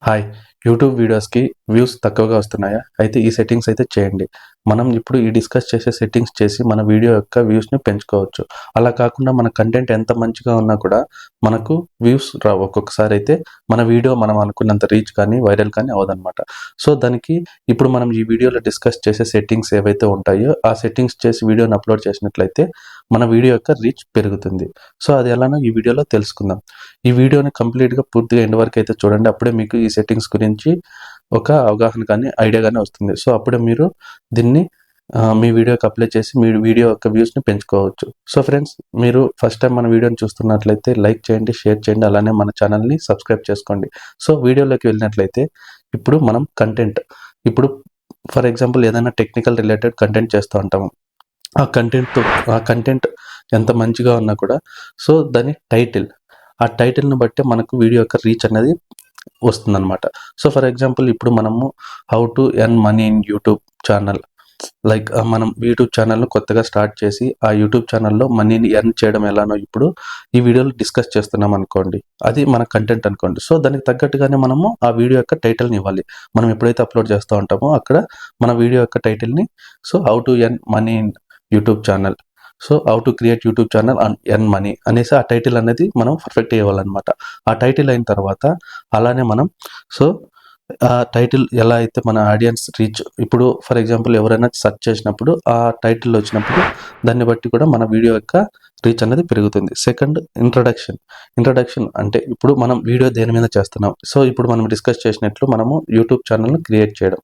Hi! YouTube వీడియోస్‌కి views తక్కువగా వస్తున్నాయా? అయితే ఈ సెట్టింగ్స్ అయితే చేయండి. మనం ఇప్పుడు ఈ డిస్కస్ చేసే సెట్టింగ్స్ చేసి మన వీడియో యొక్క వ్యూస్‌ని పెంచుకోవచ్చు. అలా కాకుండా మన కంటెంట్ ఎంత మంచిగా ఉన్నా కూడా మనకు వ్యూస్ రావు. ఒక్కొక్కసారి అయితే మన వీడియో మనం అనుకున్నంత రీచ్ కానీ, వైరల్ కానీ అవ్వదనమాట. సో, దానికి ఇప్పుడు మనం ఈ వీడియోలో డిస్కస్ చేసే సెట్టింగ్స్ ఏవైతే ఉంటాయో, ఆ సెట్టింగ్స్ చేసి వీడియోని అప్‌లోడ్ చేసినట్లయితే మన వీడియో యొక్క రీచ్ పెరుగుతుంది. సో, అది ఎలానో ఈ వీడియోలో తెలుసుకుందాం. ఈ వీడియోని కంప్లీట్‌గా పూర్తిగా ఎండ్ వరకు అయితే చూడండి. అప్పుడే మీకు ఈ సెట్టింగ్స్ గురించి ఒక అవగాహన కానీ, ఐడియా గాని వస్తుంది. సో, అప్పుడే మీరు దీన్ని మీ వీడియోకి అప్లై చేసి మీ వీడియో యొక్క వ్యూస్‌ని పెంచుకోవచ్చు. సో, ఫ్రెండ్స్, మీరు ఫస్ట్ టైం మన వీడియోని చూస్తున్నట్లయితే లైక్ చేయండి, షేర్ చేయండి. అలానే మన ఛానల్‌ని సబ్స్క్రైబ్ చేసుకోండి. సో, వీడియోలోకి వెళ్ళినట్లయితే ఇప్పుడు మనం ఇప్పుడు ఫర్ ఎగ్జాంపుల్ ఏదైనా టెక్నికల్ రిలేటెడ్ కంటెంట్ చేస్తూ ఉంటాము. ఆ కంటెంట్ ఎంత మంచిగా ఉన్నా కూడా సో, దాని ఆ టైటిల్‌ని బట్టే మనకు వీడియో యొక్క రీచ్ అనేది వస్తుందనమాట. సో, ఫర్ ఎగ్జాంపుల్ ఇప్పుడు మనము how to earn money in YouTube channel మనం యూట్యూబ్ ఛానల్‌ను కొత్తగా స్టార్ట్ చేసి, ఆ యూట్యూబ్ ఛానల్‌లో మనీని ఎర్న్ చేయడం ఎలానో ఇప్పుడు ఈ వీడియోలో డిస్కస్ చేస్తున్నాం అనుకోండి. అది మన కంటెంట్ అనుకోండి. సో, దానికి తగ్గట్టుగానే మనము ఆ వీడియో యొక్క టైటిల్‌ని ఇవ్వాలి. మనం ఎప్పుడైతే అప్‌లోడ్ చేస్తూ ఉంటామో అక్కడ మన వీడియో యొక్క టైటిల్‌ని how to earn money in YouTube channel. How to create YouTube channel and earn money అనేసి ఆ టైటిల్ అనేది మనం పర్ఫెక్ట్‌గా ఇవ్వాలనమాట. ఆ టైటిల్ అయిన తర్వాత అలానే మనం సో, ఆ టైటిల్ ఎలా అయితే మన ఆడియన్స్ రీచ్ ఇప్పుడు ఫర్ ఎగ్జాంపుల్ ఎవరైనా సెర్చ్ చేసినప్పుడు ఆ టైటిల్ వచ్చినప్పుడు దాన్ని బట్టి కూడా మన వీడియో యొక్క రీచ్ అనేది పెరుగుతుంది. సెకండ్ ఇంట్రడక్షన్ అంటే ఇప్పుడు మనం వీడియో దేని మీద చేస్తున్నాం. సో, ఇప్పుడు మనం డిస్కస్ చేసినట్లు మనము యూట్యూబ్ ఛానల్‌ని క్రియేట్ చేయడం.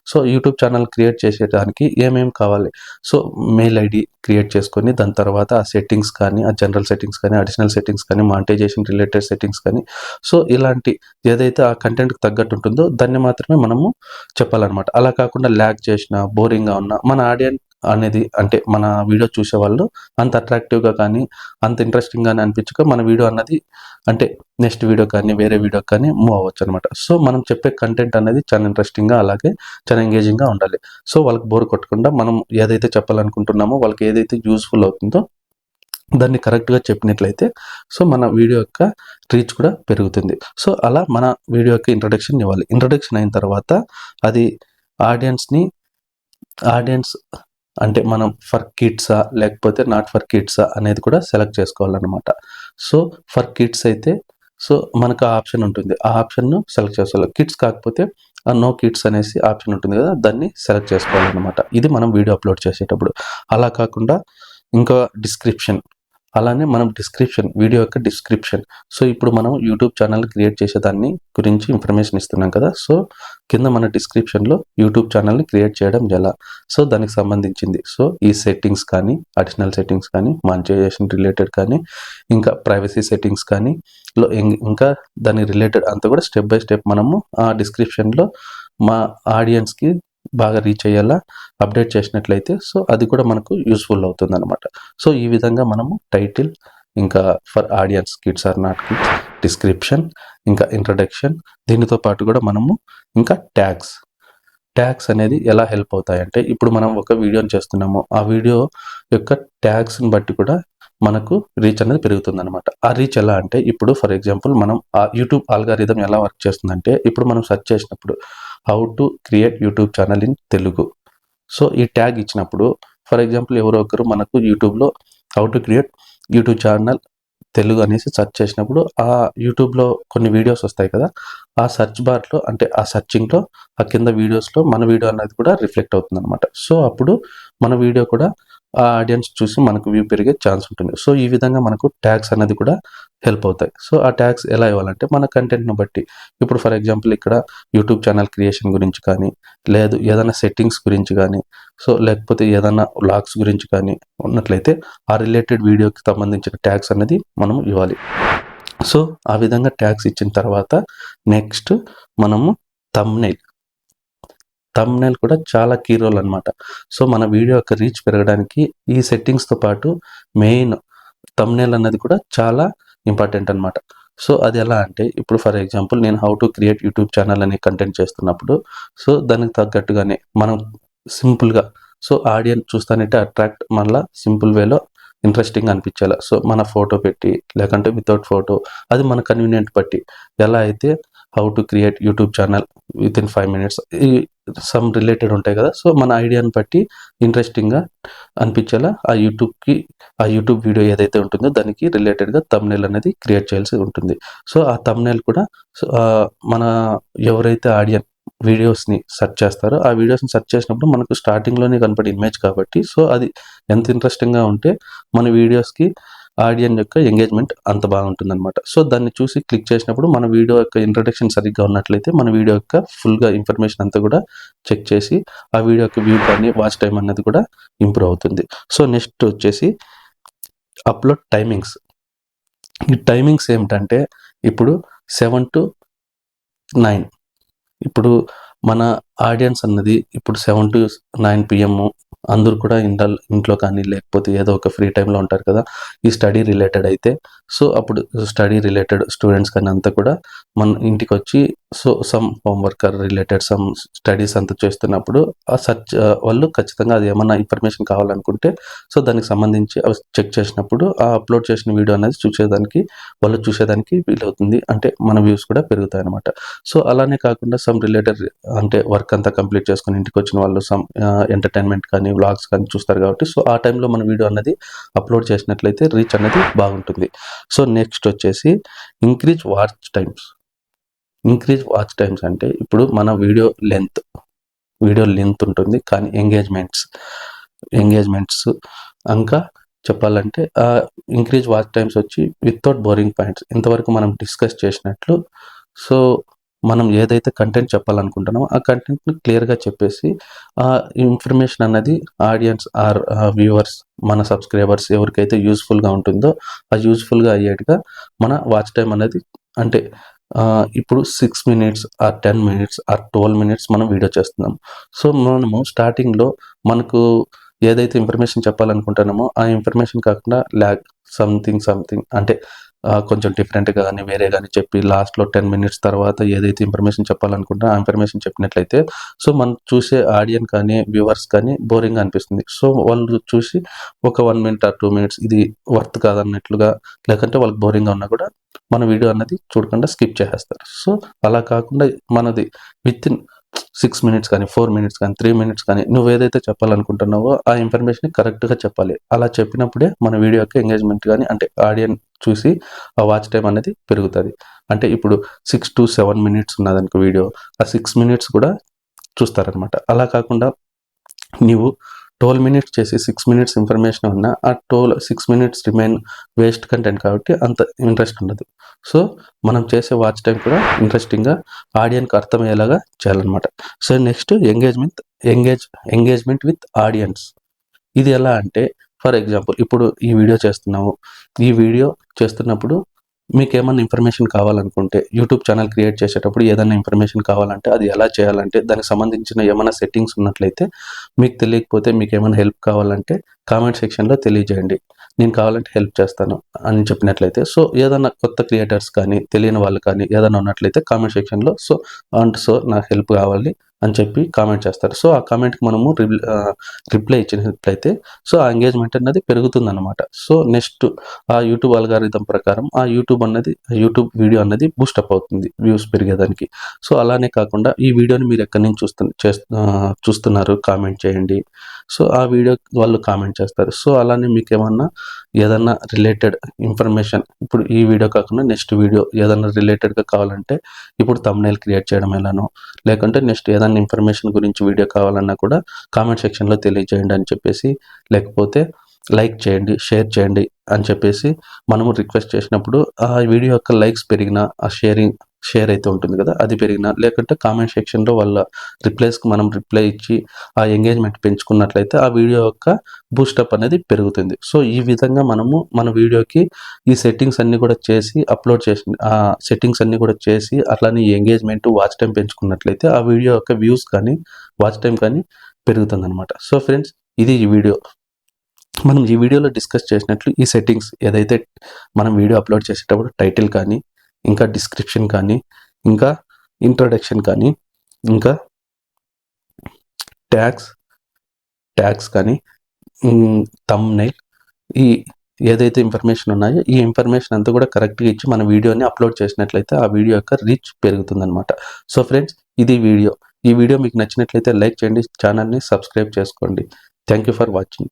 సో, యూట్యూబ్ ఛానల్ క్రియేట్ చేసేదానికి ఏమేమి కావాలి? సో, మెయిల్ ఐడీ క్రియేట్ చేసుకొని దాని తర్వాత ఆ సెట్టింగ్స్ కానీ, ఆ జనరల్ సెట్టింగ్స్ కానీ, అడిషనల్ సెట్టింగ్స్ కానీ, మానిటైజేషన్ రిలేటెడ్ సెట్టింగ్స్ కానీ, సో, ఇలాంటి ఏదైతే ఆ కంటెంట్‌కి తగ్గట్టు ఉంటుందో దాన్ని మాత్రమే మనము చెప్పాలనమాట. అలా కాకుండా ల్యాగ్ చేసినా, బోరింగ్‌గా ఉన్నా మన ఆడియన్స్ అనేది అంటే మన వీడియో చూసేవాళ్ళు అంత అట్రాక్టివ్‌గా కానీ, అంత ఇంట్రెస్టింగ్‌గాని అనిపించక మన వీడియో అన్నది అంటే నెక్స్ట్ వీడియో కానీ, వేరే వీడియోకి కానీ మూవ్ అవ్వచ్చనమాట. సో, మనం చెప్పే కంటెంట్ అనేది చాలా ఇంట్రెస్టింగ్‌గా అలాగే చాలా ఎంగేజింగ్‌గా ఉండాలి. సో, వాళ్ళకి బోర్ కొట్టకుండా మనం ఏదైతే చెప్పాలనుకుంటున్నామో వాళ్ళకి ఏదైతే యూజ్‌ఫుల్ అవుతుందో దాన్ని కరెక్ట్‌గా చెప్పినట్లయితే సో, మన వీడియో యొక్క రీచ్ కూడా పెరుగుతుంది. సో, అలా మన వీడియో యొక్క ఇంట్రడక్షన్ ఇవ్వాలి. ఇంట్రడక్షన్ అయిన తర్వాత అది ఆడియన్స్‌ని ఆడియన్స్ అంటే మనం ఫర్ కిడ్సా? లేకపోతే నాట్ ఫర్ కిడ్సా? అనేది కూడా సెలెక్ట్ చేసుకోవాలనమాట. సో, ఫర్ కిడ్స్ అయితే సో, మనకు ఆ ఆప్షన్ ఉంటుంది. ఆ ఆప్షన్‌ను సెలెక్ట్ చేసుకోవాలి. కిడ్స్ కాకపోతే నో కిడ్స్ అనేసి ఆప్షన్ ఉంటుంది కదా! దాన్ని సెలెక్ట్ చేసుకోవాలనమాట. ఇది మనం వీడియో అప్‌లోడ్ చేసేటప్పుడు. అలా కాకుండా ఇంకా అలానే మనం వీడియో యొక్క డిస్క్రిప్షన్. సో, ఇప్పుడు మనం యూట్యూబ్ ఛానల్ క్రియేట్ చేసేదాన్ని గురించి ఇన్ఫర్మేషన్ ఇస్తున్నాం కదా! సో, కింద మన డిస్క్రిప్షన్‌లో యూట్యూబ్ ఛానల్‌ని క్రియేట్ చేయడం ఎలా? సో, దానికి సంబంధించింది. సో, ఈ సెట్టింగ్స్ కానీ, అడిషనల్ సెట్టింగ్స్ కానీ, మానిటైజేషన్ రిలేటెడ్ కానీ, ఇంకా ప్రైవసీ సెట్టింగ్స్ కానీ, ఇంకా దానికి రిలేటెడ్ అంతా కూడా స్టెప్ బై స్టెప్ మనము ఆ డిస్క్రిప్షన్‌లో మా ఆడియన్స్‌కి బాగా రీచ్ అయ్యేలా అప్డేట్ చేసినట్లయితే సో, అది కూడా మనకు యూజ్‌ఫుల్ అవుతుందనమాట. సో, ఈ విధంగా మనము టైటిల్, ఇంకా for audience kids or not kids, description, ఇంకా ఇంట్రడక్షన్ దీనితో పాటు కూడా మనము ఇంకా ట్యాగ్స్ అనేది ఎలా హెల్ప్ అవుతాయంటే ఇప్పుడు మనం ఒక వీడియోని చేస్తున్నాము. ఆ వీడియో యొక్క ట్యాగ్స్‌ని బట్టి కూడా మనకు రీచ్ అనేది పెరుగుతుందనమాట. ఆ రీచ్ ఎలా అంటే ఇప్పుడు ఫర్ ఎగ్జాంపుల్ మనం ఆ యూట్యూబ్ ఆల్గారిథం ఎలా వర్క్ చేస్తుందంటే ఇప్పుడు మనం సెర్చ్ చేసినప్పుడు how to create YouTube channel in Telugu. So, ఈ ట్యాగ్ ఇచ్చినప్పుడు ఫర్ ఎగ్జాంపుల్ ఎవరో ఒకరు మనకు యూట్యూబ్‌లో how to create YouTube channel Telugu అనేసి సెర్చ్ చేసినప్పుడు ఆ యూట్యూబ్‌లో కొన్ని వీడియోస్ వస్తాయి కదా! ఆ సెర్చ్ బార్‌లో అంటే ఆ సెర్చింగ్‌లో ఆ కింద వీడియోస్‌లో మన వీడియో అనేది కూడా రిఫ్లెక్ట్ అవుతుందనమాట. సో, అప్పుడు మన వీడియో కూడా ఆ ఆడియన్స్ చూసి మనకు వ్యూ పెరిగే ఛాన్స్ ఉంటుంది. సో, ఈ విధంగా మనకు ట్యాగ్స్ అనేది కూడా హెల్ప్ అవుతాయి. సో, ఆ ట్యాగ్స్ ఎలా ఇవ్వాలంటే మన కంటెంట్‌ని బట్టి ఇప్పుడు ఫర్ ఎగ్జాంపుల్ ఇక్కడ యూట్యూబ్ ఛానల్ క్రియేషన్ గురించి కానీ, లేదు ఏదైనా సెట్టింగ్స్ గురించి గానీ, సో, లేకపోతే ఏదన్నా వ్లాగ్స్ గురించి కానీ ఉన్నట్లయితే ఆ రిలేటెడ్ వీడియోకి సంబంధించిన ట్యాగ్స్ అనేది మనం ఇవ్వాలి. సో, ఆ విధంగా ట్యాగ్స్ ఇచ్చిన తర్వాత నెక్స్ట్ మనము థంబ్‌నెయిల్. థంబ్‌నెయిల్ కూడా చాలా కీ రోల్ అనమాట. సో, మన వీడియో యొక్క రీచ్ పెరగడానికి ఈ సెట్టింగ్స్‌తో పాటు మెయిన్ థంబ్‌నెయిల్ అన్నది కూడా చాలా ఇంపార్టెంట్ అనమాట. సో, అది ఎలా అంటే ఇప్పుడు ఫర్ ఎగ్జాంపుల్ నేను how to create YouTube channel అనే కంటెంట్ చేస్తున్నప్పుడు సో, దానికి తగ్గట్టుగానే మనం సింపుల్‌గా సో, ఆడియన్స్ చూస్తానంటే అట్రాక్ట్ మళ్ళా సింపుల్ వేలో ఇంట్రెస్టింగ్‌గా అనిపించేలా. సో, మన ఫోటో పెట్టి లేకంటే వితౌట్ ఫోటో అది మన కన్వీనియంట్ బట్టి ఎలా అయితే how to create YouTube channel with in 5 minutes, ఈ సమ్ రిలేటెడ్ ఉంటాయి కదా. సో మన ఐడియాని బట్టి ఇంట్రెస్టింగ్గా అనిపించేలా ఆ యూట్యూబ్ వీడియో ఏదైతే ఉంటుందో దానికి రిలేటెడ్గా థంబ్నెయిల్ అనేది క్రియేట్ చేయాల్సి ఉంటుంది. సో ఆ థంబ్నెయిల్ కూడా మన ఎవరైతే ఆడియన్స్ వీడియోస్ని సెర్చ్ చేస్తారో ఆ వీడియోస్ని సెర్చ్ చేసినప్పుడు మనకు స్టార్టింగ్లోనే కనపడే ఇమేజ్ కాబట్టి, సో అది ఎంత ఇంట్రెస్టింగ్గా ఉంటే మన వీడియోస్కి ఆడియన్స్ యొక్క ఎంగేజ్మెంట్ అంత బాగుంటుందన్నమాట. సో దాన్ని చూసి క్లిక్ చేసినప్పుడు మన వీడియో యొక్క ఇంట్రడక్షన్ సరిగ్గా ఉన్నట్లయితే మన వీడియో యొక్క ఫుల్గా ఇన్ఫర్మేషన్ అంతా కూడా చెక్ చేసి ఆ వీడియో యొక్క వ్యూ కానీ వాచ్ టైం అనేది కూడా ఇంప్రూవ్ అవుతుంది. సో నెక్స్ట్ వచ్చేసి అప్లోడ్ టైమింగ్స్. ఈ టైమింగ్స్ ఏమిటంటే ఇప్పుడు 7 to 9, ఇప్పుడు మన ఆడియన్స్ అన్నది ఇప్పుడు 7 to 9 PM అందరూ కూడా ఇంట్లో కానీ లేకపోతే ఏదో ఒక ఫ్రీ టైంలో ఉంటారు కదా. ఈ స్టడీ రిలేటెడ్ అయితే సో అప్పుడు స్టడీ రిలేటెడ్ స్టూడెంట్స్ కానీ అంతా కూడా మన ఇంటికి వచ్చి so some homework related some studies అంతా చేస్తున్నప్పుడు ఆ వాళ్ళు ఖచ్చితంగా అది ఏమన్నా ఇన్ఫర్మేషన్ కావాలనుకుంటే సో దానికి సంబంధించి చెక్ చేసినప్పుడు ఆ అప్లోడ్ చేసిన వీడియో అనేది చూసేదానికి వీలవుతుంది. అంటే మన వ్యూస్ కూడా పెరుగుతాయి అనమాట. సో అలానే కాకుండా సమ్ రిలేటెడ్ అంటే వర్క్ అంతా కంప్లీట్ చేసుకుని ఇంటికి వచ్చిన వాళ్ళు సమ్ ఎంటర్టైన్మెంట్ కానీ వ్లాగ్స్ కానీ చూస్తారు కాబట్టి సో ఆ టైంలో మన వీడియో అనేది అప్లోడ్ చేసినట్లయితే రీచ్ అనేది బాగుంటుంది. సో నెక్స్ట్ వచ్చేసి ఇంక్రీజ్ వాచ్ టైమ్స్ అంటే ఇప్పుడు మన వీడియో లెంత్ ఉంటుంది కానీ ఎంగేజ్మెంట్స్ ఇంకా చెప్పాలంటే ఇంక్రీజ్ వాచ్ టైమ్స్ వచ్చి వితౌట్ బోరింగ్ పాయింట్స్ ఇంతవరకు మనం డిస్కస్ చేసినట్లు. సో మనం ఏదైతే కంటెంట్ చెప్పాలనుకుంటున్నామో ఆ కంటెంట్ని క్లియర్గా చెప్పేసి ఆ ఇన్ఫర్మేషన్ అన్నది ఆడియన్స్ ఆర్ వ్యూవర్స్ మన సబ్స్క్రైబర్స్ ఎవరికైతే యూస్ఫుల్గా ఉంటుందో ఆ యూస్ఫుల్గా అయ్యేట్టుగా మన వాచ్ టైం అనేది అంటే ఇప్పుడు 6 minutes or 10 minutes or 12 minutes మనం వీడియో చేస్తున్నాం. సో మనము స్టార్టింగ్లో మనకు ఏదైతే ఇన్ఫర్మేషన్ చెప్పాలనుకుంటున్నామో ఆ ఇన్ఫర్మేషన్ కాకుండా సంథింగ్ అంటే కొంచెం డిఫరెంట్గా కానీ వేరే కానీ చెప్పి లాస్ట్లో 10 minutes తర్వాత ఏదైతే ఇన్ఫర్మేషన్ చెప్పాలనుకుంటున్నా ఆ ఇన్ఫర్మేషన్ చెప్పినట్లయితే సో మనం చూసే ఆడియన్స్ కానీ వ్యూవర్స్ కానీ బోరింగ్గా అనిపిస్తుంది. సో వాళ్ళు చూసి ఒక 1 minute ఆర్ 2 minutes ఇది వర్త్ కాదన్నట్లుగా లేకంటే వాళ్ళకి బోరింగ్గా ఉన్నా కూడా మన వీడియో అన్నది చూడకుండా స్కిప్ చేసేస్తారు. సో అలా కాకుండా మనది విత్ ఇన్ 6 minutes కానీ 4 minutes కానీ 3 minutes కానీ నువ్వు ఏదైతే చెప్పాలనుకుంటున్నావో ఆ ఇన్ఫర్మేషన్ కరెక్ట్గా చెప్పాలి. అలా చెప్పినప్పుడే మన వీడియో యొక్క ఎంగేజ్మెంట్ కానీ అంటే ఆడియన్స్ చూసి ఆ వాచ్ టైం అనేది పెరుగుతుంది. అంటే ఇప్పుడు 6 to 7 minutes ఉన్నదనుకో వీడియో ఆ 6 minutes కూడా చూస్తారనమాట. అలా కాకుండా నీవు 12 minutes చేసి 6 minutes ఇన్ఫర్మేషన్ ఉన్నా ఆ 6 minutes రిమైన్ వేస్ట్ కంటెంట్ కాబట్టి అంత ఇంట్రెస్ట్ ఉండదు. సో మనం చేసే వాచ్ టైం కూడా ఇంట్రెస్టింగ్గా ఆడియన్కి అర్థమయ్యేలాగా చేయాలన్నమాట. So next engagement with audience. ఇది ఎలా అంటే ఫర్ ఎగ్జాంపుల్ ఇప్పుడు ఈ వీడియో చేస్తున్నప్పుడు మీకు ఏమన్నా ఇన్ఫర్మేషన్ కావాలనుకుంటే యూట్యూబ్ ఛానల్ క్రియేట్ చేసేటప్పుడు ఏదైనా ఇన్ఫర్మేషన్ కావాలంటే అది ఎలా చేయాలంటే దానికి సంబంధించిన ఏమైనా సెట్టింగ్స్ ఉన్నట్లయితే మీకు తెలియకపోతే మీకు ఏమైనా హెల్ప్ కావాలంటే కామెంట్ సెక్షన్లో తెలియజేయండి, నేను కావాలంటే హెల్ప్ చేస్తాను అని చెప్పినట్లయితే సో ఏదైనా కొత్త క్రియేటర్స్ కానీ తెలియని వాళ్ళు కానీ ఏదైనా ఉన్నట్లయితే కామెంట్ సెక్షన్లో సో నాకు హెల్ప్ కావాలి అని చెప్పి కామెంట్ చేస్తారు. సో ఆ కామెంట్కి మనము రిప్లై ఇచ్చినట్లయితే సో ఆ ఎంగేజ్మెంట్ అనేది పెరుగుతుందన్నమాట. సో నెక్స్ట్ ఆ యూట్యూబ్ అల్గారిథం ప్రకారం ఆ యూట్యూబ్ వీడియో అనేది బూస్టప్ అవుతుంది వ్యూస్ పెరిగేదానికి. సో అలానే కాకుండా ఈ వీడియోని మీరు ఎక్కడి నుంచి చూస్తున్నారు కామెంట్ చేయండి. సో ఆ వీడియో వాళ్ళు కామెంట్ చేస్తారు. సో అలానే మీకు ఏదన్నా రిలేటెడ్ ఇన్ఫర్మేషన్ ఇప్పుడు ఈ వీడియో కాకుండా నెక్స్ట్ వీడియో ఏదన్నా రిలేటెడ్గా కావాలంటే ఇప్పుడు థంబ్నెయిల్ క్రియేట్ చేయడం ఎలానో లేకుంటే నెక్స్ట్ ఏదైనా ఇన్ఫర్మేషన్ గురించి వీడియో కావాలన్నా కూడా కామెంట్ సెక్షన్లో తెలియజేయండి అని చెప్పేసి లేకపోతే లైక్ చేయండి షేర్ చేయండి అని చెప్పేసి మనము రిక్వెస్ట్ చేసినప్పుడు ఆ వీడియో యొక్క లైక్స్ పెరిగినా ఆ షేర్ అయితే ఉంటుంది కదా అది పెరిగినా లేకుంటే కామెంట్ సెక్షన్లో వాళ్ళ రిప్లైస్కి మనం రిప్లై ఇచ్చి ఆ ఎంగేజ్మెంట్ పెంచుకున్నట్లయితే ఆ వీడియో యొక్క బూస్టప్ అనేది పెరుగుతుంది. సో ఈ విధంగా మనము మన వీడియోకి ఈ సెట్టింగ్స్ అన్నీ కూడా చేసి అప్లోడ్ చేసి ఆ సెట్టింగ్స్ అన్నీ కూడా చేసి అట్లానే ఎంగేజ్మెంట్ వాచ్ టైం పెంచుకున్నట్లయితే ఆ వీడియో యొక్క వ్యూస్ కానీ వాచ్ టైం కానీ పెరుగుతుంది అనమాట. సో ఫ్రెండ్స్ ఇది ఈ వీడియో. మనం ఈ వీడియోలో డిస్కస్ చేసినట్లు ఈ సెట్టింగ్స్ ఏదైతే మనం వీడియో అప్లోడ్ చేసేటప్పుడు టైటిల్ కానీ ఇంకా డిస్క్రిప్షన్ కానీ ఇంకా ఇంట్రొడక్షన్ కానీ ఇంకా ట్యాగ్స్ కానీ థంబ్నెయిల్ ఈ ఏదైతే ఇన్ఫర్మేషన్ ఉన్నాయో ఈ ఇన్ఫర్మేషన్ అంతా కూడా కరెక్ట్గా ఇచ్చి మన వీడియోని అప్లోడ్ చేసినట్లయితే ఆ వీడియో యొక్క రీచ్ పెరుగుతుందన్నమాట. సో ఫ్రెండ్స్, ఇది వీడియో. ఈ వీడియో మీకు నచ్చినట్లయితే లైక్ చేయండి, ఛానల్ని సబ్స్క్రైబ్ చేసుకోండి. Thank you for watching.